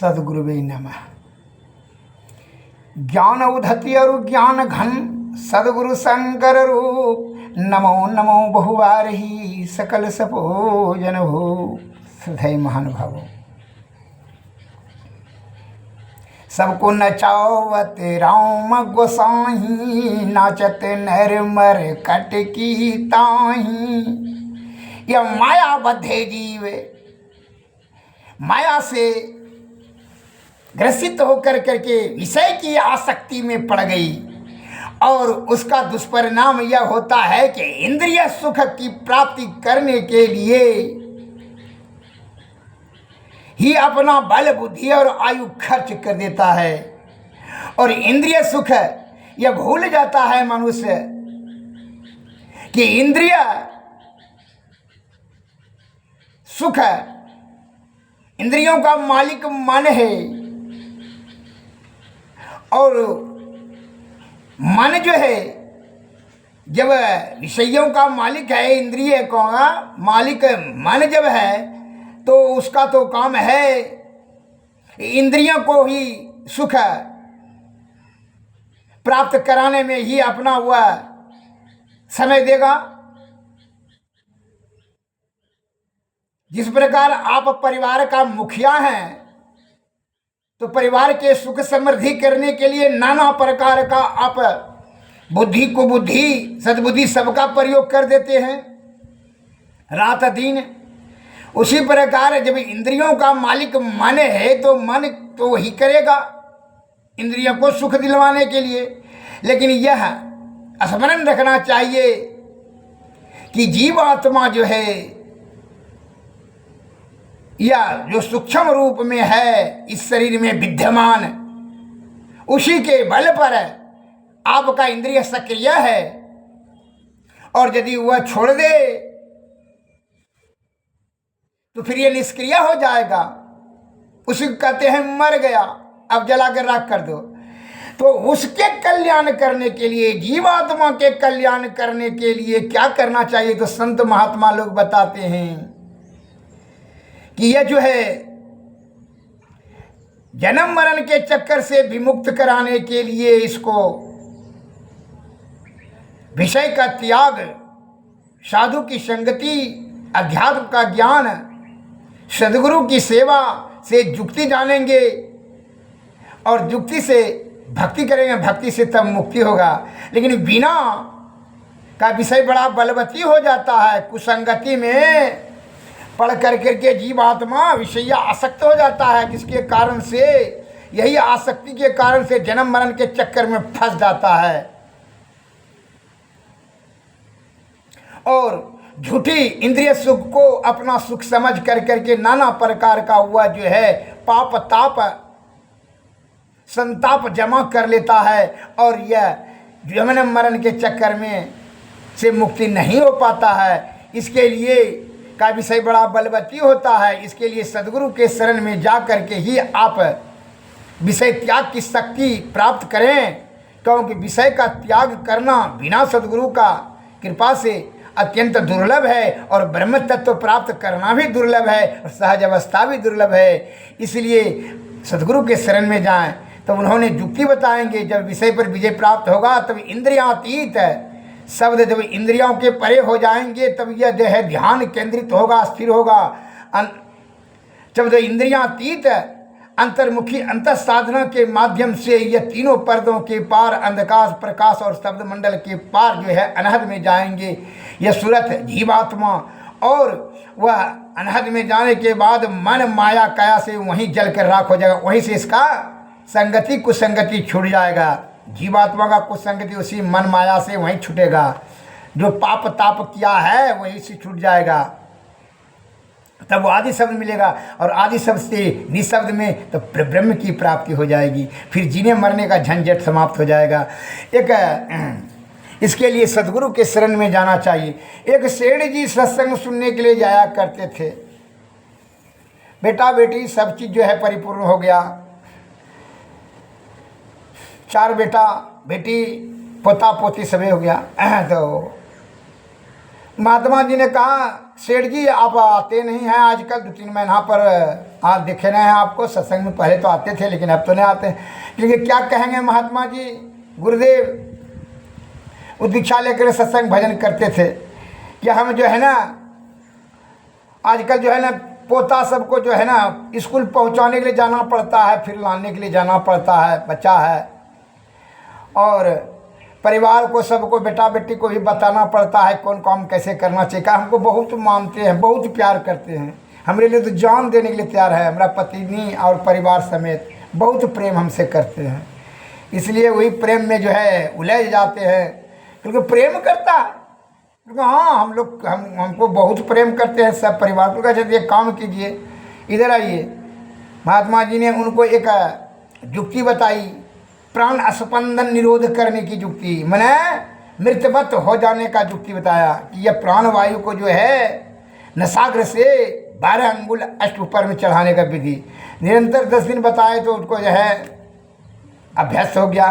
सद्गुरुवे नमः। ज्ञान उदधि और ज्ञान घन सद्गुरु शंकर रूप। नमो नमो बहुवारही सकल सपोजन हो। श्रद्धेय महानुभावों, सबको नचावत राम गोसाई, नाचत नर मर कट की ताही। यह माया बद्धे जीव माया से ग्रसित होकर करके विषय की आसक्ति में पड़ गई, और उसका दुष्परिणाम यह होता है कि इंद्रिय सुख की प्राप्ति करने के लिए ही अपना बल बुद्धि और आयु खर्च कर देता है। और इंद्रिय सुख यह भूल जाता है मनुष्य कि इंद्रिय सुख इंद्रियों का मालिक मन है, और मन जो है जब विषयों का मालिक है, इंद्रिय का मालिक मन जब है, तो उसका तो काम है इंद्रियों को ही सुख प्राप्त कराने में ही अपना हुआ समय देगा। जिस प्रकार आप परिवार का मुखिया हैं, तो परिवार के सुख समृद्धि करने के लिए नाना प्रकार का आप बुद्धि को बुद्धि सद्बुद्धि सबका प्रयोग कर देते हैं रात दिन। उसी प्रकार जब इंद्रियों का मालिक मन है, तो मन तो वही करेगा इंद्रियों को सुख दिलवाने के लिए। लेकिन यह स्मरण रखना चाहिए कि जीवात्मा जो है या जो सूक्ष्म रूप में है इस शरीर में विद्यमान, उसी के बल पर आपका इंद्रिय सक्रिय है, और यदि वह छोड़ दे तो फिर ये निष्क्रिय हो जाएगा। उसी को कहते हैं मर गया, अब जला कर राख कर दो। तो उसके कल्याण करने के लिए, जीवात्मा के कल्याण करने के लिए क्या करना चाहिए? तो संत महात्मा लोग बताते हैं कि यह जो है जन्म मरण के चक्कर से विमुक्त कराने के लिए इसको विषय का त्याग, साधु की संगति, अध्यात्म का ज्ञान, सद्गुरु की सेवा से युक्ति जानेंगे, और युक्ति से भक्ति करेंगे, भक्ति से तब मुक्ति होगा। लेकिन बिना का विषय बड़ा बलवती हो जाता है, कुसंगति में पढ़ कर करके जीवात्मा विषय आसक्त हो जाता है, जिसके कारण से यही आसक्ति के कारण से जन्म मरण के चक्कर में फंस जाता है, और झूठी इंद्रिय सुख को अपना सुख समझ कर करके नाना प्रकार का हुआ जो है पाप ताप संताप जमा कर लेता है, और यह जन्म मरण के चक्कर में से मुक्ति नहीं हो पाता है। इसके लिए का विषय बड़ा बलवती होता है। इसके लिए सद्गुरु के शरण में जा कर के ही आप विषय त्याग की शक्ति प्राप्त करें, क्योंकि विषय का त्याग करना बिना सद्गुरु का कृपा से अत्यंत दुर्लभ है, और ब्रह्म तत्व प्राप्त करना भी दुर्लभ है, और सहज अवस्था भी दुर्लभ है। इसलिए सद्गुरु के शरण में जाएं, तो उन्होंने युक्ति बताएंगे। जब विषय पर विजय प्राप्त होगा तब इंद्रियातीत शब्द जब इंद्रियों के परे हो जाएंगे, तब यह जो है ध्यान केंद्रित होगा, स्थिर होगा। जब इंद्रियातीत अंतर्मुखी अंतर साधना के माध्यम से यह तीनों पर्दों के पार अंधकार प्रकाश और शब्द मंडल के पार जो है अनहद में जाएंगे यह सूरत जीवात्मा। और वह अनहद में जाने के बाद मन माया काया से वहीं जल कर राख हो जाएगा, वहीं से इसका संगति कुसंगति छूट जाएगा। जीवात्मा का कुसंगति उसी मन माया से वहीं छूटेगा, जो पाप ताप किया है वहीं से छूट जाएगा। तब वो आदि शब्द मिलेगा, और आदि शब्द से निशब्द में तो ब्रह्म की प्राप्ति हो जाएगी। फिर जीने मरने का झंझट समाप्त हो जाएगा। इसके लिए सद्गुरु के शरण में जाना चाहिए। एक सेठ जी सत्संग सुनने के लिए जाया करते थे। बेटा बेटी सब चीज़ जो है परिपूर्ण हो गया, 4 बेटा बेटी पोता पोती सभी हो गया। तो महात्मा जी ने कहा सेठ जी आप आते नहीं हैं आजकल, 2-3 महीना पर आप दिखे नहीं हैं आपको सत्संग में। पहले तो आते थे लेकिन अब तो नहीं आते। लेकिन क्या कहेंगे महात्मा जी, गुरुदेव वो दीक्षा लेकर सत्संग भजन करते थे कि हम जो है ना आजकल जो है ना पोता सबको जो है ना स्कूल पहुंचाने के लिए जाना पड़ता है, फिर लाने के लिए जाना पड़ता है, बच्चा है, और परिवार को सबको बेटा बेटी को भी बताना पड़ता है कौन काम कैसे करना चाहिए। हमको बहुत मानते हैं, बहुत प्यार करते हैं, हमारे लिए तो जान देने के लिए तैयार है। हमारा पत्नी और परिवार समेत बहुत प्रेम हमसे करते हैं, इसलिए वही प्रेम में जो है उलझ जाते हैं, क्योंकि प्रेम करता है। क्योंकि हाँ हमको बहुत प्रेम करते हैं सब परिवार को। कहते एक काम कीजिए, इधर आइए। महात्मा जी ने उनको एक युक्ति बताई, प्राण स्पंदन निरोध करने की युक्ति, मैंने मृतवत हो जाने का युक्ति बताया कि यह प्राण वायु को जो है नसाग्र से 12 अंगुल अष्ट ऊपर में चढ़ाने का विधि निरंतर 10 दिन बताए, तो उनको जो है अभ्यस्त हो गया।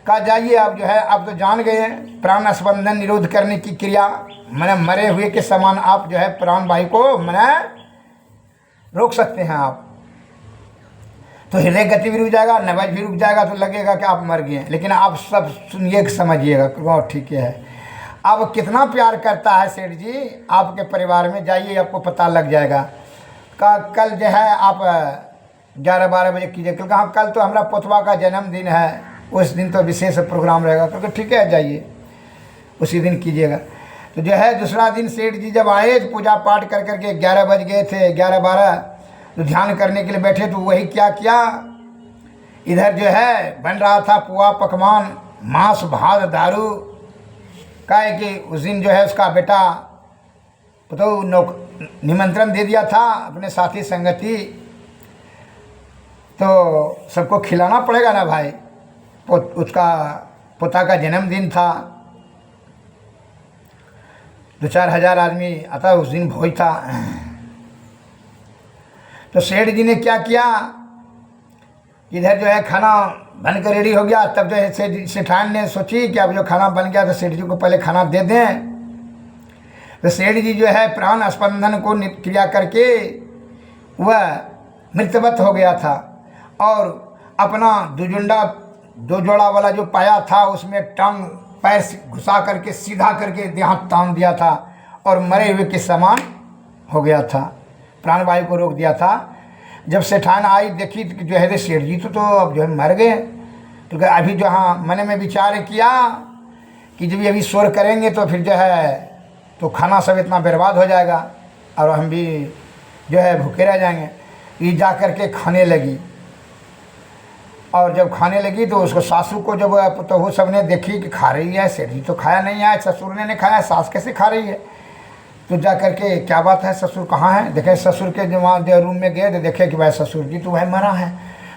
कहा जाइए आप जो है आप तो जान गए हैं प्राण स्पंदन निरोध करने की क्रिया, मैंने मरे हुए के समान आप जो है प्राण वायु को मैंने रोक सकते हैं आप। तो हृदय गति भी रुक जाएगा, नब्ज भी रुक जाएगा, तो लगेगा कि आप मर गए। लेकिन आप सब सुनिए समझिएगा, ठीक है। अब कितना प्यार करता है सेठ जी आपके परिवार में, जाइए आपको पता लग जाएगा। कल जो है आप 11-12 बजे कीजिए। कल तो हमारा पोतवा का जन्मदिन है, उस दिन तो विशेष प्रोग्राम रहेगा। क्योंकि ठीक है जाइए उसी दिन कीजिएगा। तो जो है दूसरा दिन सेठ जी जब आए पूजा पाठ कर करके 11 बज गए थे, 11-12, तो ध्यान करने के लिए बैठे। तो वही क्या किया, इधर जो है बन रहा था पुआ पकवान, मांस भात दारू। का है कि उस दिन जो है उसका बेटा तो निमंत्रण दे दिया था अपने साथी संगति, तो सबको खिलाना पड़ेगा ना भाई। उसका पोता का जन्मदिन था, 2-4 हज़ार आदमी आता, उस दिन भोज था। तो सेठ जी ने क्या किया, इधर जो है खाना बनकर रेडी हो गया। तब जो है सेठान ने सोची कि अब जो खाना बन गया तो सेठ जी को पहले खाना दे दें। तो सेठ जी जो है प्राण स्पंदन को क्रिया करके वह मृतवत हो गया था, और अपना दो जोड़ा वाला जो पाया था उसमें टांग पैर घुसा करके सीधा करके देहात तान दिया था, और मरे हुए के समान हो गया था, प्राणवायु को रोक दिया था। जब सेठान आई देखी तो जो है सेठ जी तो अब जो है मर गए। तो अभी जो हाँ मन में विचार किया कि जब ये अभी शोर करेंगे तो फिर जो है तो खाना सब इतना बर्बाद हो जाएगा और हम भी जो है भूखे रह जाएंगे। ये जा कर के खाने लगी, और जब खाने लगी तो उसको सासू को जब तो वो सब ने देखी कि खा रही है, सेठ जी तो खाया नहीं है, ससुर ने नहीं खाया, सास कैसे खा रही है। तो जा करके क्या बात है, ससुर कहाँ है, देखे ससुर के जो वहाँ जो रूम में गए तो देखे कि भाई ससुर जी तो वह मरा है।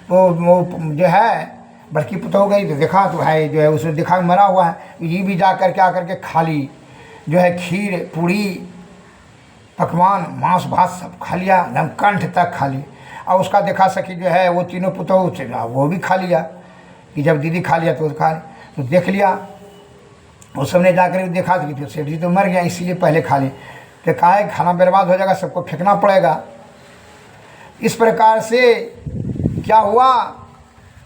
तो वो जो है बड़की पुतह हो गई तो देखा तो भाई जो है उसने देखा मरा हुआ है। ये भी जा करके आकर के खा ली, जो है खीर पूड़ी पकवान मांस भात सब खा लिया, एकदम कंठ तक खा ली। और उसका देखा सखी जो है वो तीनों पुतह वो भी खा लिया, कि जब दीदी खा लिया तो खा तो देख लिया। उस सबने जाकर देखा कि सेठ जी तो मर गया, इसीलिए पहले खा ली। तो कहा है खाना बर्बाद हो जाएगा, सबको फेंकना पड़ेगा। इस प्रकार से क्या हुआ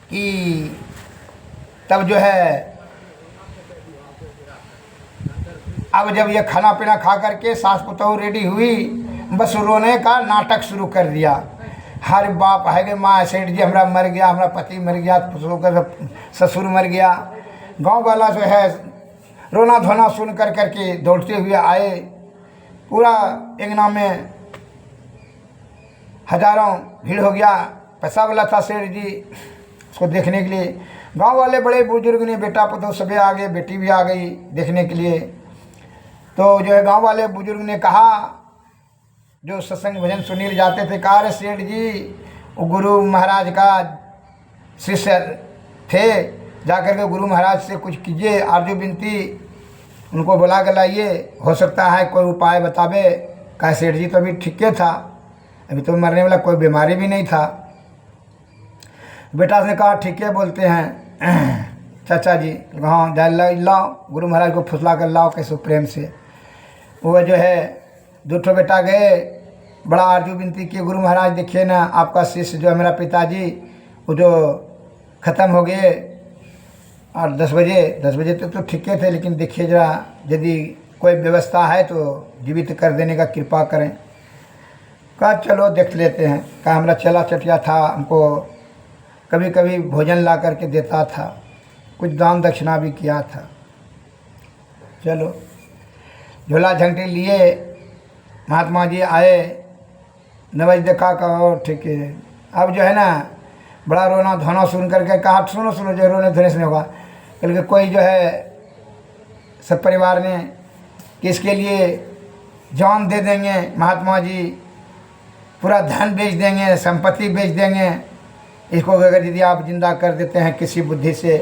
कि तब जो है अब जब ये खाना पीना खा करके सास पुतहू रेडी हुई, बस रोने का नाटक शुरू कर दिया। हर बाप है कि माँ सेठ जी हमारा मर गया, हमारा पति मर गया, ससुर मर गया। गांव वाला जो है रोना धोना सुन कर करके दौड़ते हुए आए। पूरा अंगना में हजारों भीड़ हो गया। पैसा वाला था सेठ जी, उसको देखने के लिए गांव वाले बड़े बुजुर्ग ने बेटा पुतहू सभी आ गए, बेटी भी आ गई देखने के लिए। तो जो है गांव वाले बुजुर्ग ने कहा, जो सत्संग भजन सुनील जाते थे, कहा अरे सेठ जी वो गुरु महाराज का शिष्य थे, जाकर के गुरु महाराज से कुछ कीजिए, आरजू विनती उनको बुला कर लाइए, हो सकता है कोई उपाय बतावे। कहा सेठ जी तो अभी ठीक था, अभी तो मरने वाला कोई बीमारी भी नहीं था। बेटा ने कहा ठीक है बोलते हैं चाचा जी, हाँ लाओ गुरु महाराज को फुसला कर लाओ कैसे प्रेम से। वो जो है दो ठो बेटा गए, बड़ा आरजू विनती किए, गुरु महाराज देखिए ना आपका शिष्य जो है मेरा पिताजी वो जो ख़त्म हो गए। और 10 बजे तक तो ठीक थे, लेकिन देखिए जरा यदि कोई व्यवस्था है तो जीवित कर देने का कृपा करें। कहा चलो देख लेते हैं। कहा हमारा चला चटिया था, हमको कभी कभी भोजन ला करके देता था, कुछ दान दक्षिणा भी किया था। चलो झोला झंटे लिए महात्मा जी आए, 9 बजे देखा, कहो ठीक है। अब जो है ना बड़ा रोना धोना सुन करके कहा सुनो जो रोने धोने से नहीं होगा, बल्कि कोई जो है सब परिवार ने कि इसके लिए जान दे देंगे महात्मा जी, पूरा धन बेच देंगे, संपत्ति बेच देंगे इसको, अगर यदि आप जिंदा कर देते हैं किसी बुद्धि से।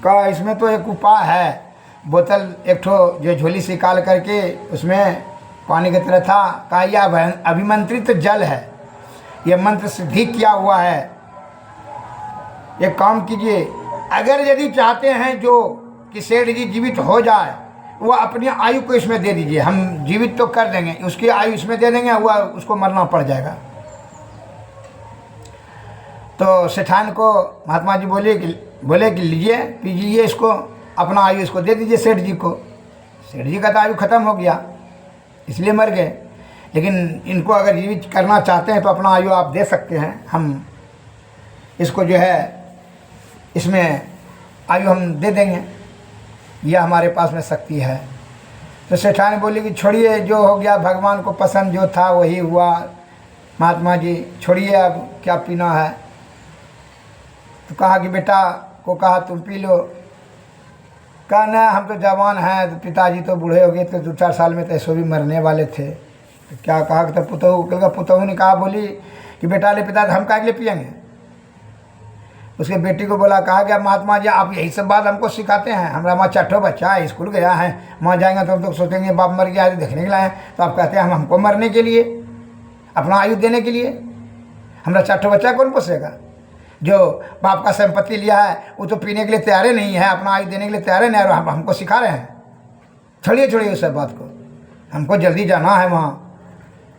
कहा इसमें तो एक उपाय है, बोतल एक ठो जो झोली से निकाल करके उसमें पानी की तरह था। कहा यह अभिमंत्रित जल है, यह मंत्र सिद्धि किया हुआ है, एक काम कीजिए, अगर यदि चाहते हैं जो कि सेठ जी जीवित हो जाए, वो अपनी आयु को इसमें दे दीजिए, हम जीवित तो कर देंगे, उसकी आयु इसमें दे देंगे, वह उसको मरना पड़ जाएगा। तो सेठान को महात्मा जी बोले कि लीजिए पीजिए इसको, अपना आयु इसको दे दीजिए सेठ जी को। सेठ जी का तो आयु ख़त्म हो गया इसलिए मर गए, लेकिन इनको अगर जीवित करना चाहते हैं तो अपना आयु आप दे सकते हैं, हम इसको जो है इसमें आयु हम दे देंगे, यह हमारे पास में शक्ति है। तो सेठान बोली कि छोड़िए, जो हो गया भगवान को पसंद जो था वही हुआ, महात्मा जी छोड़िए, अब क्या पीना है। तो कहा कि बेटा को कहा तुम पी लो। कहा ना हम तो जवान हैं, तो पिताजी तो बूढ़े हो गए, तो 2-4 साल में तो ऐसो भी मरने वाले थे। तो क्या कहा कि तो पुतहू ने कहा, बोली कि बेटा ले पिता हम काहे के लिए पिएंगे। उसके बेटी को बोला, कहा कि महात्मा जी आप यही सब बात हमको सिखाते हैं, हमारा माँ चट्ठो बच्चा है, स्कूल गया है, वहाँ जाएंगे तो हम तो सोचेंगे बाप मर गया है देखने के लिए, तो आप कहते हैं हमको मरने के लिए, अपना आयु देने के लिए, हमारा चट्ठो बच्चा कौन पोसेगा। जो बाप का संपत्ति लिया है वो तो पीने के लिए तैयार नहीं है, अपना आयु देने के लिए तैयार नहीं है, और हमको सिखा रहे हैं। छोड़िए उस सब बात को, हमको जल्दी जाना है वहाँ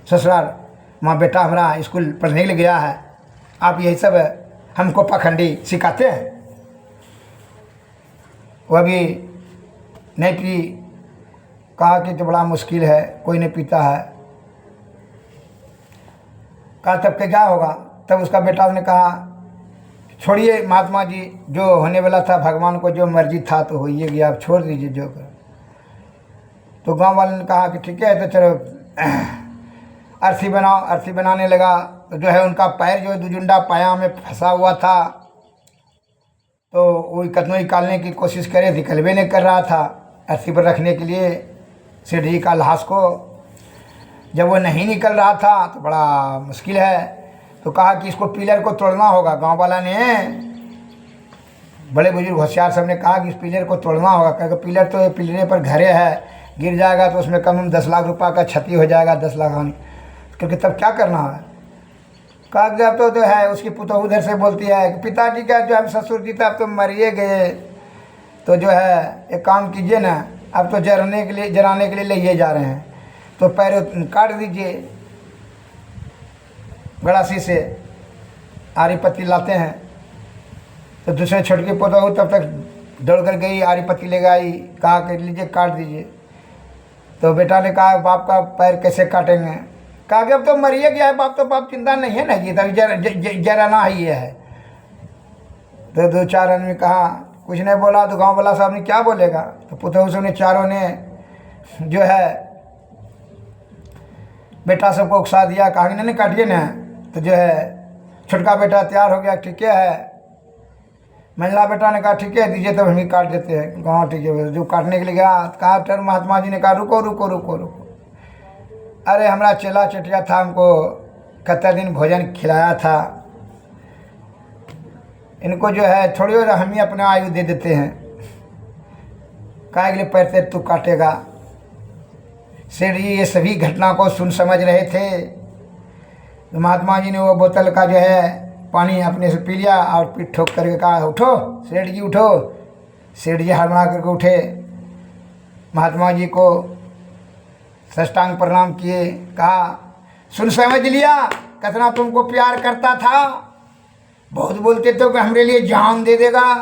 ससुराल, वहाँ बेटा हमारा स्कूल पढ़ने के लिए गया है, आप यही सब हमको पखंडी सिखाते हैं। वह भी नहीं पी। कहा कि तो बड़ा मुश्किल है, कोई नहीं पीता है। कहा तब के क्या होगा। तब उसका बेटा ने कहा छोड़िए महात्मा जी, जो होने वाला था भगवान को जो मर्जी था तो हो ही गया, आप छोड़ दीजिए जो कर। तो गांव वाले ने कहा कि ठीक है, तो चलो अर्थी बनाओ। अर्थी बनाने लगा तो जो है उनका पैर जो दुजुंडा पाया में फंसा हुआ था, तो वो कतनों निकालने की कोशिश करे, निकलवे नहीं कर रहा था। अर्थी पर रखने के लिए सेठ जी का लाश को, जब वो नहीं निकल रहा था तो बड़ा मुश्किल है। तो कहा कि इसको पिलर को तोड़ना होगा। गांव वाला ने, बड़े बुजुर्ग होशियार सब ने कहा कि इस पिलर को तोड़ना होगा, क्योंकि पिलर तो पिलरे पर घरे है, गिर जाएगा तो उसमें कम 10 लाख रुपए का क्षति हो जाएगा, 10 लाख हानि, क्योंकि तब क्या करना है। कहा कि अब तो जो है उसकी पुतहू उधर से बोलती है कि पिताजी का जो है ससुर जी था अब तो मरिए गए, तो जो है एक काम कीजिए ना, अब तो जराने के लिए ले जा रहे हैं, तो पैर काट दीजिए। गड़ासी से आरी पत्ती लाते हैं, तो दूसरे छोटकी पुतहू तब तक दौड़ कर गई, आरी पत्ती ले गई, कहा कि लीजिए काट दीजिए। तो बेटा ने कहा बाप का पैर कैसे काटेंगे। कहा कि अब तो मरिए गया है बाप, तो बाप चिंता नहीं है ना, ये तभी जराना ही है। तो 2-4 आदमी कहा, कुछ नहीं बोला। तो गांव वाला साहब ने क्या बोलेगा। तो पुतहू सब ने चारों ने जो है बेटा सबको उकसा दिया, कहा कि नहीं काटिए ना। तो जो है छोटका बेटा तैयार हो गया, ठीक है। मंझला बेटा ने कहा ठीक है दीजिए, तब हम ही काट देते हैं। गाँव ठीक है। जो काटने के लिए गया, कहा टर महात्मा जी ने कहा रुको। अरे हमारा चेला चटिया था, हमको कत्ता दिन भोजन खिलाया था, इनको जो है छोड़िए, हम ही अपना आयु दे देते हैं। काहे के लिए पैर तेर तू काटेगा। सेठ जी ये सभी घटना को सुन समझ रहे थे। तो महात्मा जी ने वो बोतल का जो है पानी अपने से पी लिया और पीठ ठोक करके कहा उठो सेठ जी उठो। सेठ जी हड़बड़ा करके उठे, महात्मा जी को साष्टांग प्रणाम किए, कहा सुन समझ लिया कितना तुमको प्यार करता था, बहुत बोलते तो कि हमरे लिए जान दे देगा,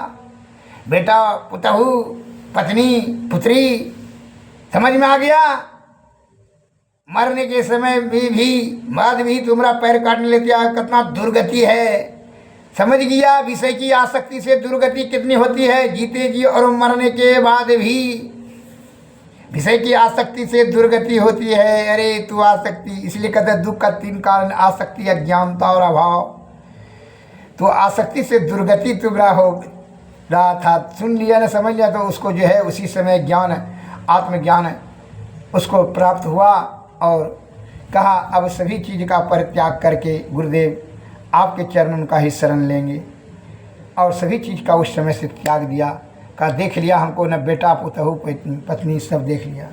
बेटा पुतहू पत्नी पुत्री समझ में आ गया। मरने के समय में भी बाद भी तुम्हारा पैर काटने लेते आ, कितना दुर्गति है, समझ गया विषय की आसक्ति से दुर्गति कितनी होती है, जीते जी और मरने के बाद भी विषय की आसक्ति से दुर्गति होती है। अरे तू आसक्ति, इसलिए कहते हैं दुख का 3 कारण, आसक्ति अज्ञानता और अभाव। तो आसक्ति से दुर्गति तुम्हारा हो रहा था, सुन लिया ना समझ लिया, तो उसको जो है उसी समय ज्ञान आत्मज्ञान उसको प्राप्त हुआ और कहा अब सभी चीज़ का परित्याग करके गुरुदेव आपके चरण उनका ही शरण लेंगे, और सभी चीज़ का उस समय से त्याग दिया। कहा देख लिया हमको न बेटा पुतहू पत्नी सब देख लिया।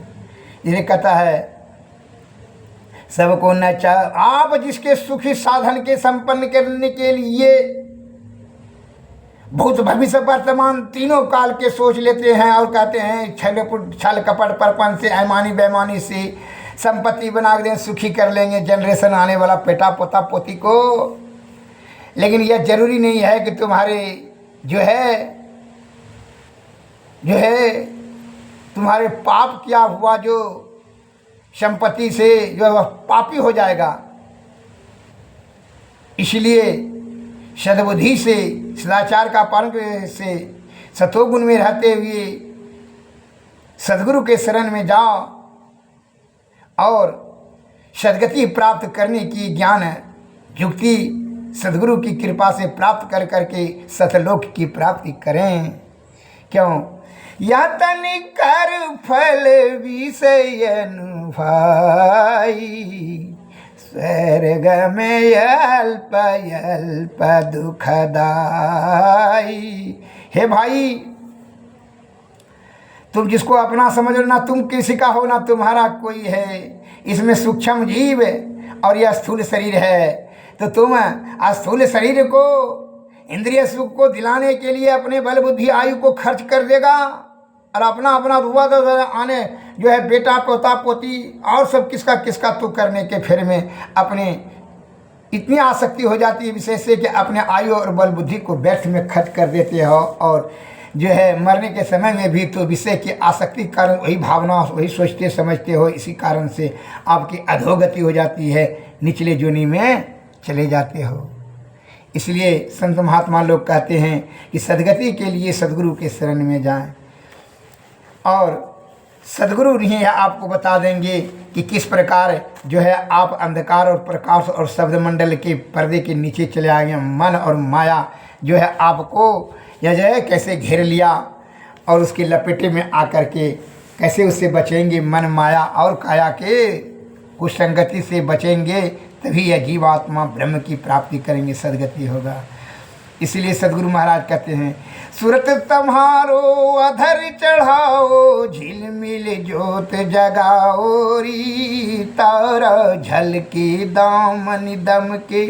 ये कहता है सबको न चाह आप जिसके सुखी साधन के संपन्न करने के लिए भूत भविष्य वर्तमान तीनों काल के सोच लेते हैं और कहते हैं छल कपट परपन से ऐमानी बेमानी से संपत्ति बना दें, सुखी कर लेंगे जनरेशन आने वाला बेटा पोता पोती को। लेकिन यह जरूरी नहीं है कि तुम्हारे जो है तुम्हारे पाप क्या हुआ जो संपत्ति से जो वह पापी हो जाएगा। इसलिए सद्बुद्धि से सदाचार का पालन से सतोगुण में रहते हुए सद्गुरु के शरण में जाओ और सद्गति प्राप्त करने की ज्ञान युक्ति सद्गुरु की कृपा से प्राप्त कर करके सतलोक की प्राप्ति करें। क्यों यतन कर फल विषय अनुभवाई स्वर्ग में अल्प अल्प दुखदाई। हे भाई तुम जिसको अपना समझ लो, ना तुम किसी का हो ना तुम्हारा कोई है, इसमें सूक्ष्म जीव और यह स्थूल शरीर है। तो तुम स्थूल शरीर को इंद्रिय सुख को दिलाने के लिए अपने बल बुद्धि आयु को खर्च कर देगा और अपना अपना हुआ तो आने जो है बेटा पोता पोती और सब किसका तू करने के फेर में अपने इतनी आसक्ति हो जाती है विशेष से कि अपने आयु और बल बुद्धि को व्यर्थ में खर्च कर देते हो और जो है मरने के समय में भी तो विषय की आसक्ति के कारण वही भावना वही सोचते समझते हो, इसी कारण से आपकी अधोगति हो जाती है, निचले जोनी में चले जाते हो। इसलिए संत महात्मा लोग कहते हैं कि सद्गति के लिए सद्गुरु के शरण में जाएं और सद्गुरु ही आपको बता देंगे कि किस प्रकार जो है आप अंधकार और प्रकाश और शब्द मंडल के पर्दे के नीचे चले आएंगे। मन और माया जो है आपको यह जो है कैसे घेर लिया और उसके लपेटे में आकर के कैसे उससे बचेंगे। मन माया और काया के कुसंगति से बचेंगे, तभी यह जीवात्मा ब्रह्म की प्राप्ति करेंगे, सद्गति होगा। इसलिए सद्गुरु महाराज कहते हैं सूरत तुम्हारो अधर चढ़ाओ झिलमिल जोत जगाओ री तारा झलके दामन दम के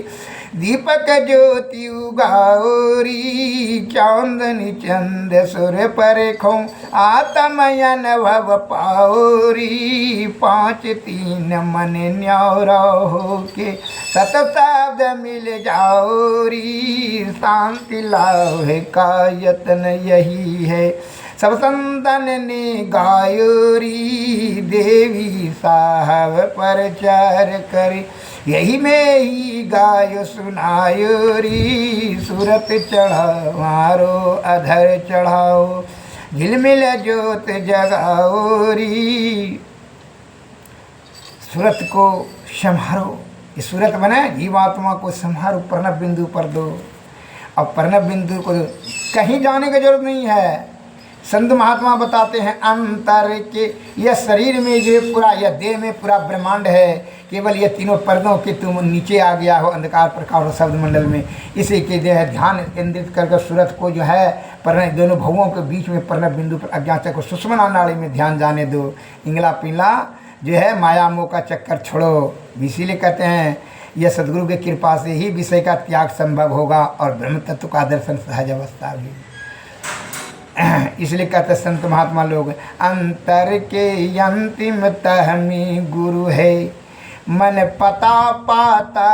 दीपक ज्योति उगाओ री चांदनी चंद सुर पर खो आत्मयन भव पाओ री 5-3 मन न्यारा हो के सतशब्द मिल जाओ री शांति लाभ का यत्न यही है सब संतन ने गायो री देवी साहब प्रचार करे यही में ही गायो सुनायो री सूरत चढ़ाओ मारो अधर चढ़ाओ झिलमिल जोत जगाओ री। सूरत को संहारो, ये सूरत बने जीवात्मा को संहारो, प्रणव बिंदु पर दो। अब प्रणव बिंदु को कहीं जाने की जरूरत नहीं है। संत महात्मा बताते हैं अंतर के यह शरीर में जो पूरा यह देह में पूरा ब्रह्मांड है, केवल ये तीनों पर्दों के तुम नीचे आ गया हो अंधकार प्रकाश और शब्द मंडल में। इसी के जो है ध्यान केंद्रित करके सूरत को जो है प्रणव दोनों भवों के बीच में प्रणव बिंदु पर अज्ञात को सुषुम्ना नाड़ी में ध्यान जाने दो। इंगला पिंगला जो है माया मोह का चक्कर छोड़ो। इसीलिए कहते हैं यह सद्गुरु की कृपा से ही विषय का त्याग संभव होगा और ब्रह्म तत्व का दर्शन सहज अवस्था भी। इसलिए कहते संत महात्मा लोग, अंतर के अंतिम तह में गुरु है, मन पता पाता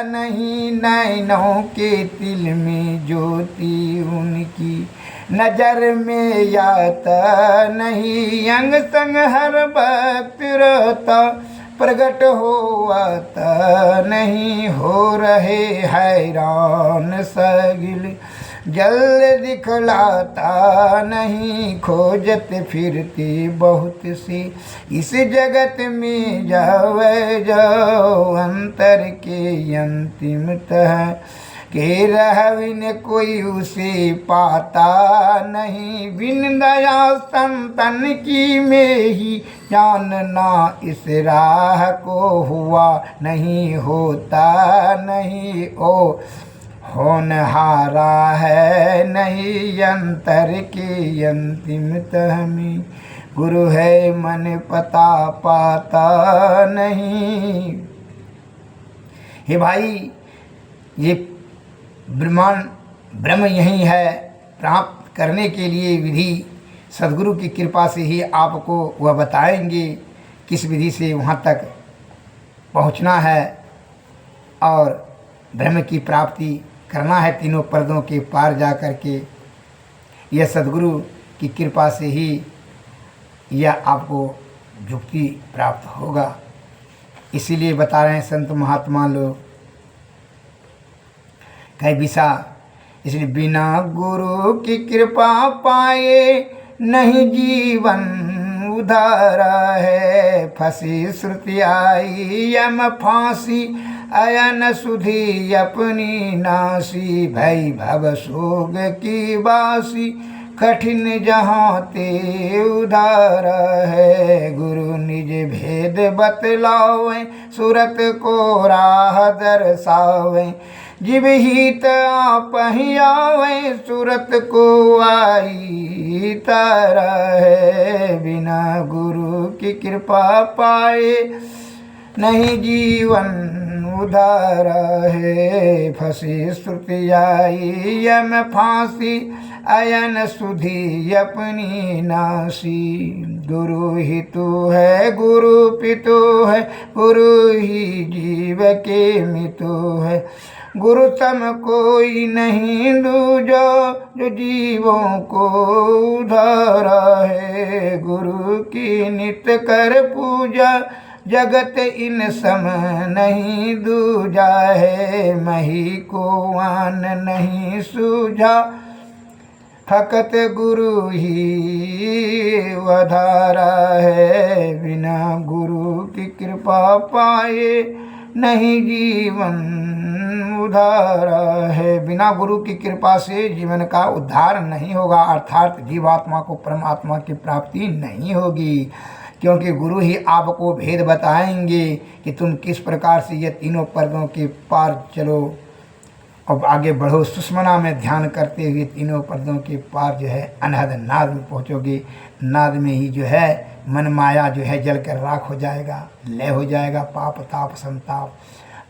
नहीं, नैनों के तिल में ज्योति उनकी, नजर में आता नहीं, अंग संग हर वक्त रहता, प्रगट होता नहीं, हो रहे हैरान सगिल, जल्द दिखलाता नहीं, खोजते फिरते बहुत सी, इस जगत में जावे जाओ, अंतर के अंतिमतः के रह बिन कोई उसे पाता नहीं, बिन दया संतन की में ही जानना, इस राह को हुआ नहीं, होता नहीं, ओ होनहारा है नहीं, अंतर के अंतिमतः में गुरु है, मन पता पाता नहीं। हे भाई, ये ब्रह्म यही है, प्राप्त करने के लिए विधि सद्गुरु की कृपा से ही आपको वह बताएंगे किस विधि से वहाँ तक पहुँचना है और ब्रह्म की प्राप्ति करना है, तीनों पर्दों के पार जा कर के। यह सद्गुरु की कृपा से ही यह आपको मुक्ति प्राप्त होगा। इसीलिए बता रहे हैं संत महात्मा लोग, कई विसा, इसलिए बिना गुरु की कृपा पाए नहीं जीवन उधारा है, फंसी श्रुति आई यम फांसी, अयन सुधी अपनी नासी, भई भव सोग की बासी, कठिन जहाँ ते उधार है, गुरु निज भेद बतलावे, सूरत को राह दर्शावे, जिव हित आप ही आवे, सूरत को आई तारा है, बिना गुरु की कृपा पाए नहीं जीवन उधारा है, फंसी श्रुति आई यम फांसी, अयन सुधी अपनी नासी, गुरु ही तू है, गुरु पितु है, गुरु ही जीव के मितु है, गुरु सम कोई नहीं दूजा, जो जीवों को उधारा है, गुरु की नित कर पूजा, जगत इन सम नहीं दूजा है, मही को आन नहीं सूझा, फकत गुरु ही वधारा है, बिना गुरु की कृपा पाए नहीं जीवन उधारा है। बिना गुरु की कृपा से जीवन का उद्धार नहीं होगा, अर्थात जीवात्मा को परमात्मा की प्राप्ति नहीं होगी, क्योंकि गुरु ही आपको भेद बताएंगे कि तुम किस प्रकार से ये तीनों पर्दों के पार चलो और आगे बढ़ो। सुषमना में ध्यान करते हुए तीनों पर्दों के पार जो है अनहद नाद में पहुँचोगे। नाद में ही जो है मन माया जो है जल कर राख हो जाएगा, लय हो जाएगा, पाप ताप संताप।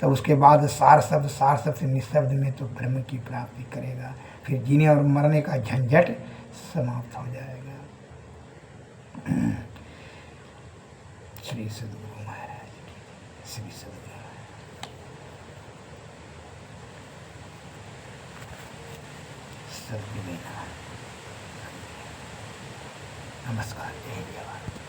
तो उसके बाद सार शब्द से निशब्द में तो ब्रह्म की प्राप्ति करेगा, फिर जीने और मरने का झंझट समाप्त हो जाएगा। श्री सद्गुरु महाराज की, श्री सद्गुरु। नमस्कार, जय जवान।